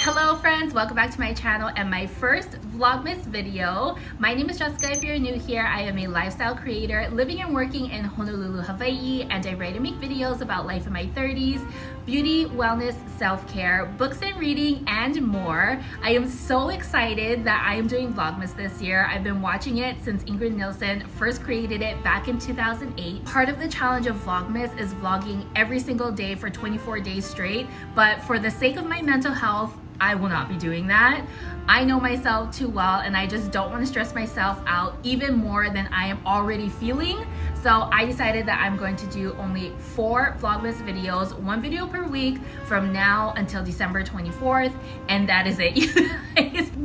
Hello friends, welcome back to my channel and my first Vlogmas video. My name is Jessica. If you're new here, I am a lifestyle creator living and working in Honolulu, Hawaii, and I write and make videos about life in my 30s, beauty, wellness, self-care, books and reading, and more. I am so excited that I am doing Vlogmas this year. I've been watching it since Ingrid Nilsson first created it back in 2008. Part of the challenge of Vlogmas is vlogging every single day for 24 days straight, but for the sake of my mental health, I will not be doing that. I know myself too well and I just don't want to stress myself out even more than I am already feeling. So I decided that I'm going to do only 4 Vlogmas videos, 1 video per week from now until December 24th, and that is it.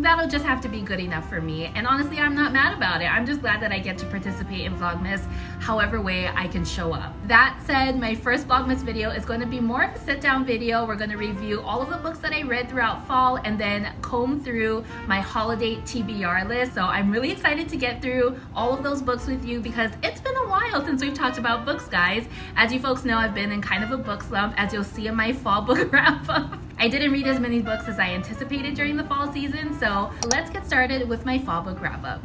That'll just have to be good enough for me. And honestly, I'm not mad about it. I'm just glad that I get to participate in Vlogmas however way I can show up. That said, my first Vlogmas video is going to be more of a sit-down video. We're going to review all of the books that I read throughout fall and then comb through my holiday TBR list. So I'm really excited to get through all of those books with you because it's been a while since we've talked about books, guys. As you folks know, I've been in kind of a book slump, as you'll see in my fall book wrap up. I didn't read as many books as I anticipated during the fall season, so let's get started with my fall book wrap up.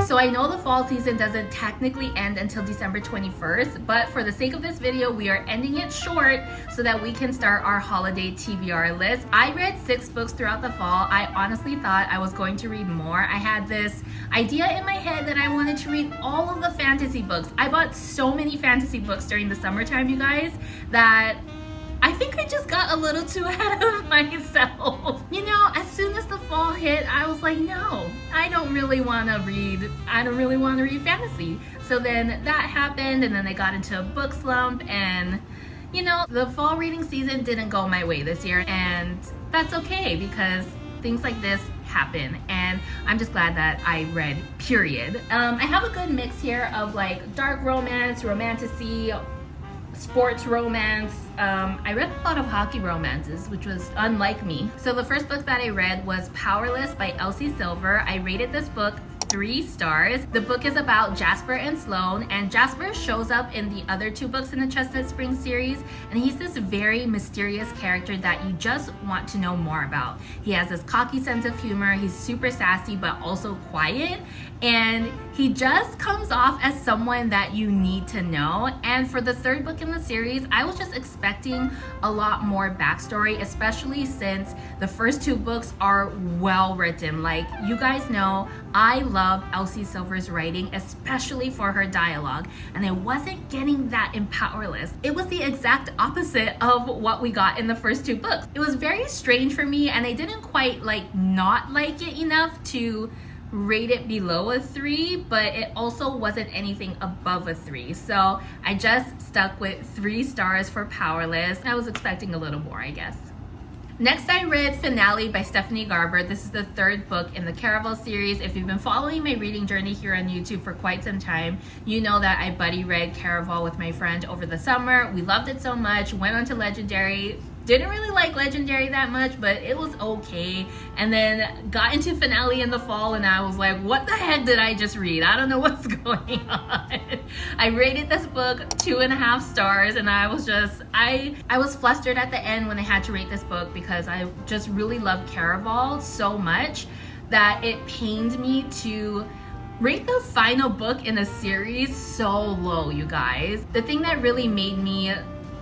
So I know the fall season doesn't technically end until December 21st, but for the sake of this video, we are ending it short so that we can start our holiday TBR list. I read 6 books throughout the fall. I honestly thought I was going to read more. I had this idea in my head that I wanted to read all of the fantasy books. I bought so many fantasy books during the summertime, you guys, that I think I just got a little too ahead of myself. You know, as soon as the fall hit, I was like, no, I don't really want to read fantasy. So then that happened, and then I got into a book slump, and you know, the fall reading season didn't go my way this year, and that's okay because things like this happen, and I'm just glad that I read, period. I have a good mix here of like dark romance, romantasy, sports romance. I read a lot of hockey romances, which was unlike me. So the first book that I read was Powerless by Elsie Silver. I rated this book 3 stars. The book is about Jasper and Sloane, and Jasper shows up in the other 2 books in the Chestnut Springs series, and he's this very mysterious character that you just want to know more about. He has this cocky sense of humor, he's super sassy but also quiet, and he just comes off as someone that you need to know. And for the 3rd book in the series, I was just expecting a lot more backstory, especially since the first 2 books are well written. Like, you guys know, I love Elsie Silver's writing, especially for her dialogue, and I wasn't getting that in Powerless. It was the exact opposite of what we got in the first 2 books. It was very strange for me, and I didn't quite not like it enough to rate it below a 3, but it also wasn't anything above a 3. So I just stuck with 3 stars for Powerless. I was expecting a little more, I guess. Next, I read Finale by Stephanie Garber. This is the 3rd book in the Caraval series. If you've been following my reading journey here on YouTube for quite some time, you know that I buddy read Caraval with my friend over the summer. We loved it so much, went on to Legendary. Didn't really like Legendary that much, but it was okay. And then got into Finale in the fall, and I was like, what the heck did I just read? I don't know what's going on. I rated this book 2.5 stars, and I was just, I was flustered at the end when I had to rate this book because I just really love Caraval so much that it pained me to rate the final book in a series so low, you guys. The thing that really made me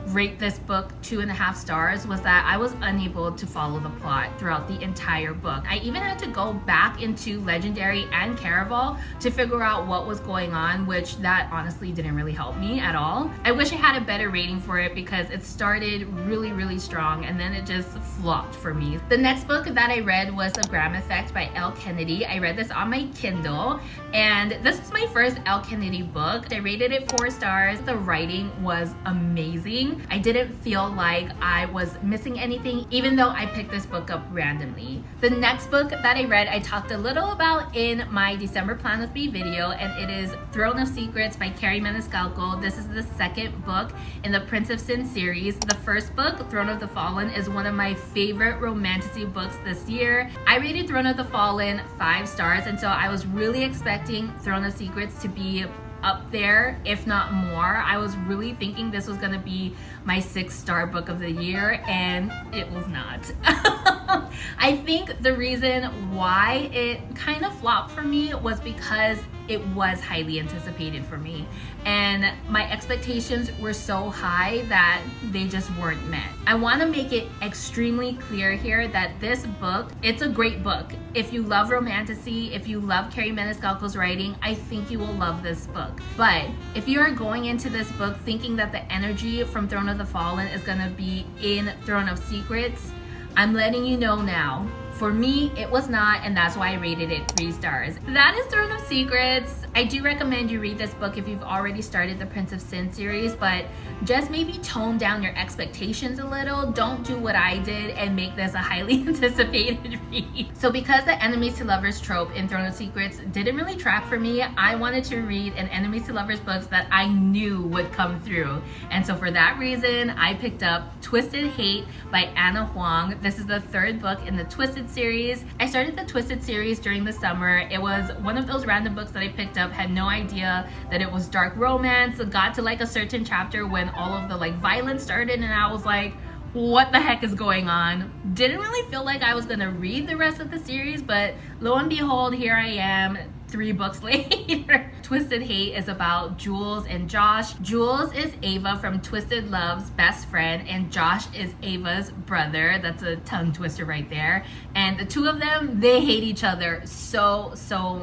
rate this book 2.5 stars was that I was unable to follow the plot throughout the entire book. I even had to go back into Legendary and Caraval to figure out what was going on, which that honestly didn't really help me at all. I wish I had a better rating for it because it started really, really strong and then it just flopped for me. The next book that I read was The Graham Effect by Elle Kennedy. I read this on my Kindle, and this was my first Elle Kennedy book. I rated it 4 stars. The writing was amazing. I didn't feel like I was missing anything, even though I picked this book up randomly. The next book that I read, I talked a little about in my December Plan With Me video, and it is Throne of Secrets by Carrie Maniscalco. This is the 2nd book in the Prince of Sin series. The first book, Throne of the Fallen, is one of my favorite romantasy books this year. I rated Throne of the Fallen 5 stars, and so I was really expecting Throne of Secrets to be up there, if not more. I was really thinking this was gonna be my 6-star book of the year, and it was not. I think the reason why it kind of flopped for me was because it was highly anticipated for me, and my expectations were so high that they just weren't met. I want to make it extremely clear here that this book, it's a great book. If you love romantasy, if you love Carrie Maniscalco's writing, I think you will love this book. But if you are going into this book thinking that the energy from Throne of the Fallen is going to be in Throne of Secrets, I'm letting you know now. For me, it was not, and that's why I rated it 3 stars. That is Throne of Secrets. I do recommend you read this book if you've already started the Prince of Sin series, but just maybe tone down your expectations a little. Don't do what I did and make this a highly anticipated read. So because the enemies to lovers trope in Throne of Secrets didn't really track for me, I wanted to read an enemies to lovers books that I knew would come through. And so for that reason, I picked up Twisted Hate by Anna Huang. This is the 3rd book in the Twisted series. I started the Twisted series during the summer. It was one of those random books that I picked up, had no idea that it was dark romance. Got to like a certain chapter when all of the like violence started, and I was like, what the heck is going on? Didn't really feel like I was gonna read the rest of the series, but lo and behold, here I am 3 books later. Twisted Hate is about Jules and Josh. Jules is Ava from Twisted Love's best friend, and Josh is Ava's brother. That's a tongue twister right there. And the two of them, they hate each other so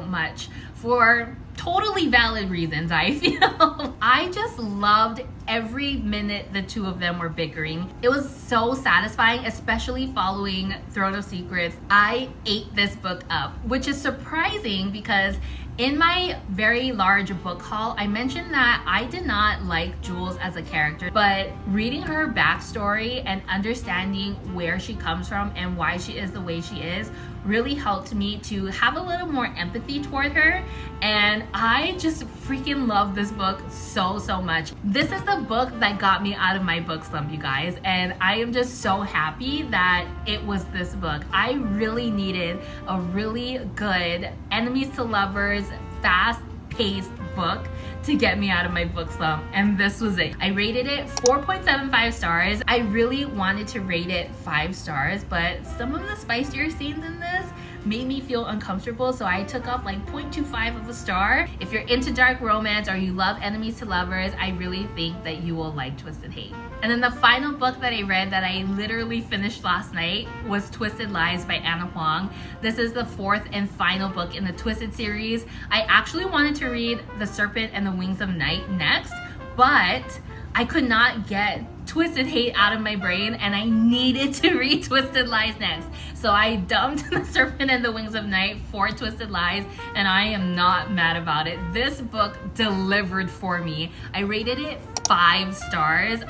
much for totally valid reasons, I feel. I just loved every minute the two of them were bickering. It was so satisfying, especially following Throne of Secrets. I ate this book up, which is surprising because in my very large book haul, I mentioned that I did not like Jules as a character, but reading her backstory and understanding where she comes from and why she is the way she is really helped me to have a little more empathy toward her, and I just freaking love this book so much. This is the book that got me out of my book slump, you guys, and I am just so happy that it was this book. I really needed a really good enemies to lovers, fast-paced book to get me out of my book slump, and this was it. I rated it 4.75 stars. I really wanted to rate it 5 stars, but some of the spicier scenes in this made me feel uncomfortable, so I took off like 0.25 of a star. If you're into dark romance or you love enemies to lovers, I really think that you will like Twisted Hate. And then the final book that I read that I literally finished last night was Twisted Lies by Anna Huang. This is the 4th and final book in the Twisted series. I actually wanted to read The Serpent and the Wings of Night next, but I could not get Twisted Hate out of my brain, and I needed to read Twisted Lies next. So I dumped The Serpent and the Wings of Night for Twisted Lies, and I am not mad about it. This book delivered for me. I rated it 5 stars.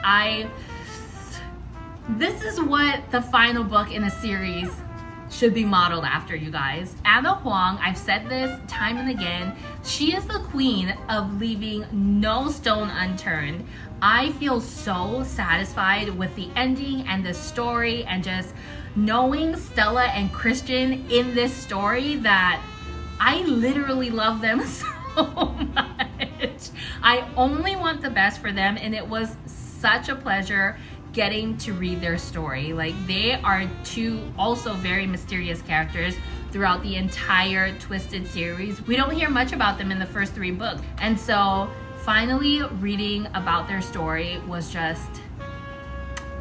This is what the final book in a series should be modeled after, you guys. Anna Huang, I've said this time and again, she is the queen of leaving no stone unturned. I feel so satisfied with the ending and the story, and just knowing Stella and Christian in this story that I literally love them so much. I only want the best for them, and it was such a pleasure getting to read their story. Like, they are 2 also very mysterious characters throughout the entire Twisted series. We don't hear much about them in the first 3 books, and so finally reading about their story was just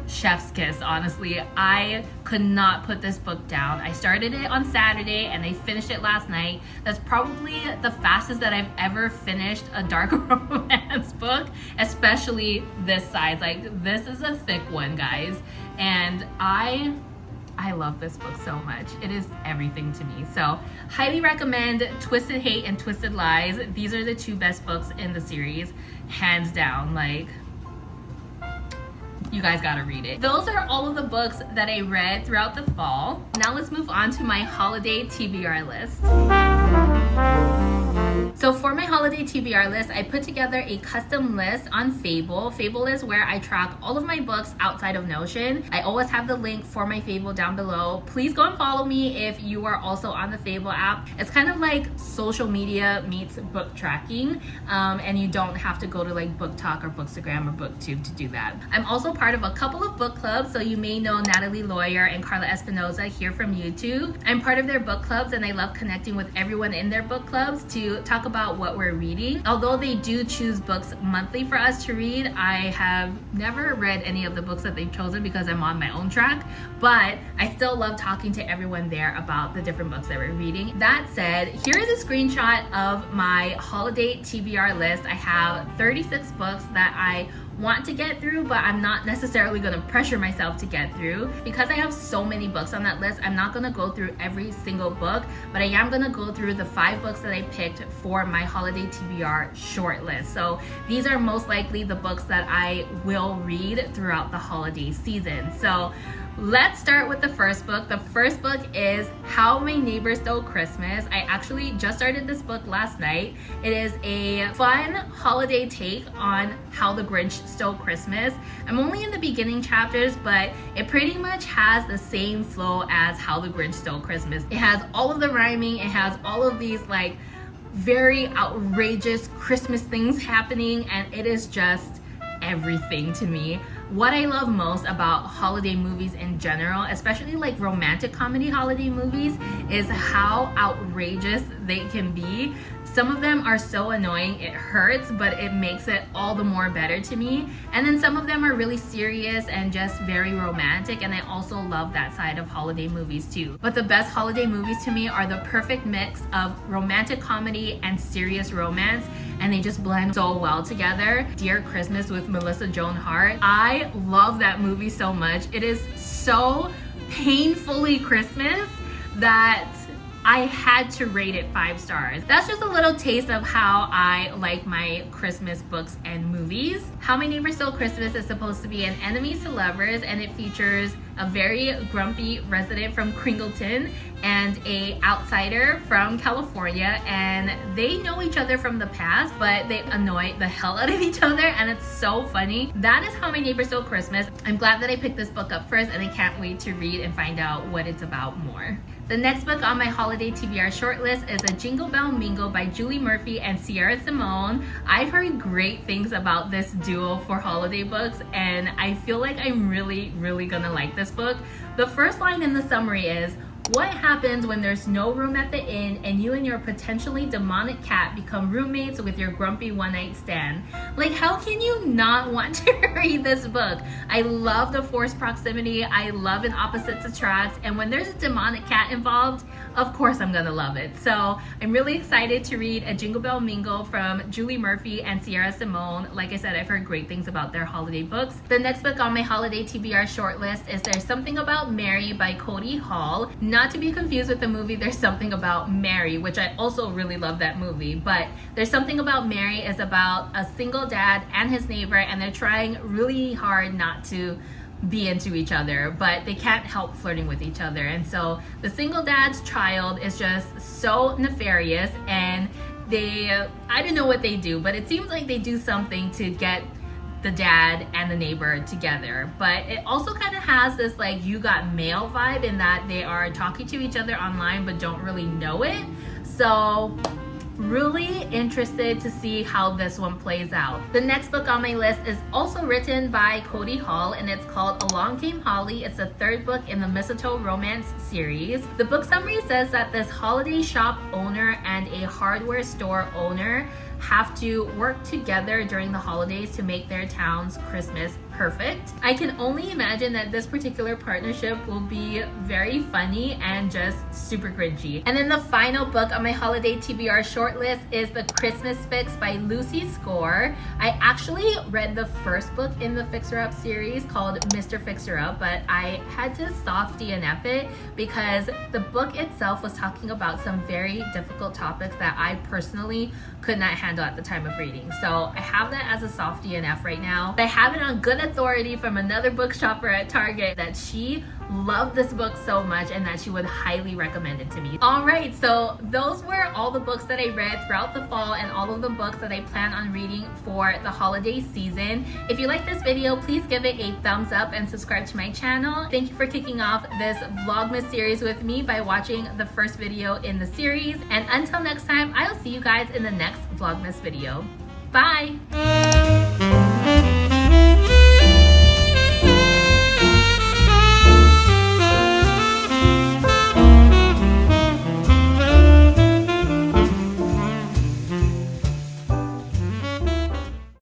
chef's kiss, honestly. I could not put this book down. I started it on Saturday and I finished it last night. That's probably the fastest that I've ever finished a dark romance book, especially this size. Like, this is a thick one, guys, and I love this book so much. It is everything to me. So highly recommend Twisted Hate and Twisted Lies. These are the 2 best books in the series, hands down. Like, you guys gotta read it. Those are all of the books that I read throughout the fall. Now let's move on to my holiday TBR list. So for my holiday TBR list, I put together a custom list on Fable. Fable is where I track all of my books outside of Notion. I always have the link for my Fable down below. Please go and follow me if you are also on the Fable app. It's kind of like social media meets book tracking, and you don't have to go to like Book Talk or Bookstagram or BookTube to do that. I'm also part of a couple of book clubs, so you may know Natalie Lawyer and Carla Espinoza here from YouTube. I'm part of their book clubs, and I love connecting with everyone in their book clubs to talk about what we're reading. Although they do choose books monthly for us to read, I have never read any of the books that they've chosen because I'm on my own track, but I still love talking to everyone there about the different books that we're reading. That said, here is a screenshot of my holiday TBR list. I have 36 books that I want to get through, but I'm not necessarily going to pressure myself to get through. Because I have so many books on that list, I'm not going to go through every single book, but I am going to go through the 5 books that I picked for my holiday TBR short list. So these are most likely the books that I will read throughout the holiday season. So let's start with the first book. The first book is How My Neighbor Stole Christmas. I actually just started this book last night. It is a fun holiday take on How the Grinch Stole Christmas. I'm only in the beginning chapters, but it pretty much has the same flow as How the Grinch Stole Christmas. It has all of the rhyming, it has all of these like very outrageous Christmas things happening, and it is just everything to me. What I love most about holiday movies in general, especially like romantic comedy holiday movies, is how outrageous they can be. Some of them are so annoying it hurts, but it makes it all the more better to me. And then some of them are really serious and just very romantic, and I also love that side of holiday movies too. But the best holiday movies to me are the perfect mix of romantic comedy and serious romance, and they just blend so well together. Dear Christmas with Melissa Joan Hart. I love that movie so much. It is so painfully Christmas that I had to rate it 5 stars. That's just a little taste of how I like my Christmas books and movies. How My Neighbor Stole Christmas is supposed to be an enemies to lovers, and it features a very grumpy resident from Kringleton and a outsider from California, and they know each other from the past, but they annoy the hell out of each other, and it's so funny. That is How My Neighbor Stole Christmas. I'm glad that I picked this book up first, and I can't wait to read and find out what it's about more. The next book on my holiday TBR shortlist is A Jingle Bell Mingle by Julie Murphy and Sierra Simone. I've heard great things about this duo for holiday books, and I feel like I'm really gonna like this book. The first line in the summary is, what happens when there's no room at the inn and you and your potentially demonic cat become roommates with your grumpy one-night stand? Like, how can you not want to read this book? I love the forced proximity. I love an opposites attract. And when there's a demonic cat involved, of course I'm gonna love it. So I'm really excited to read A Jingle Bell Mingle from Julie Murphy and Sierra Simone. Like I said, I've heard great things about their holiday books. The next book on my holiday TBR shortlist is There's Something About Mary by Cody Hall. Not to be confused with the movie There's Something About Mary, which I also really love that movie, but There's Something About Mary is about a single dad and his neighbor, and they're trying really hard not to be into each other, but they can't help flirting with each other. And so the single dad's child is just so nefarious, and I don't know what they do, but it seems like they do something to get the dad and the neighbor together. But it also kind of has this like You Got Mail vibe in that they are talking to each other online but don't really know it. So really interested to see how this one plays out. The next book on my list is also written by Cody Hall, and it's called Along Came Holly. It's the 3rd book in the Mistletoe Romance series. The book summary says that this holiday shop owner and a hardware store owner have to work together during the holidays to make their town's Christmas perfect. I can only imagine that this particular partnership will be very funny and just super cringy. And then the final book on my holiday TBR shortlist is The Christmas Fix by Lucy Score. I actually read the first book in the Fixer Up series called Mr. Fixer Up, but I had to soft DNF it because the book itself was talking about some very difficult topics that I personally could not handle at the time of reading. So I have that as a soft DNF right now. I have it on good authority from another book shopper at Target that she loved this book so much and that she would highly recommend it to me. Alright, so those were all the books that I read throughout the fall and all of the books that I plan on reading for the holiday season. If you like this video, please give it a thumbs up and subscribe to my channel. Thank you for kicking off this Vlogmas series with me by watching the first video in the series. And until next time, I'll see you guys in the next Vlogmas video. Bye!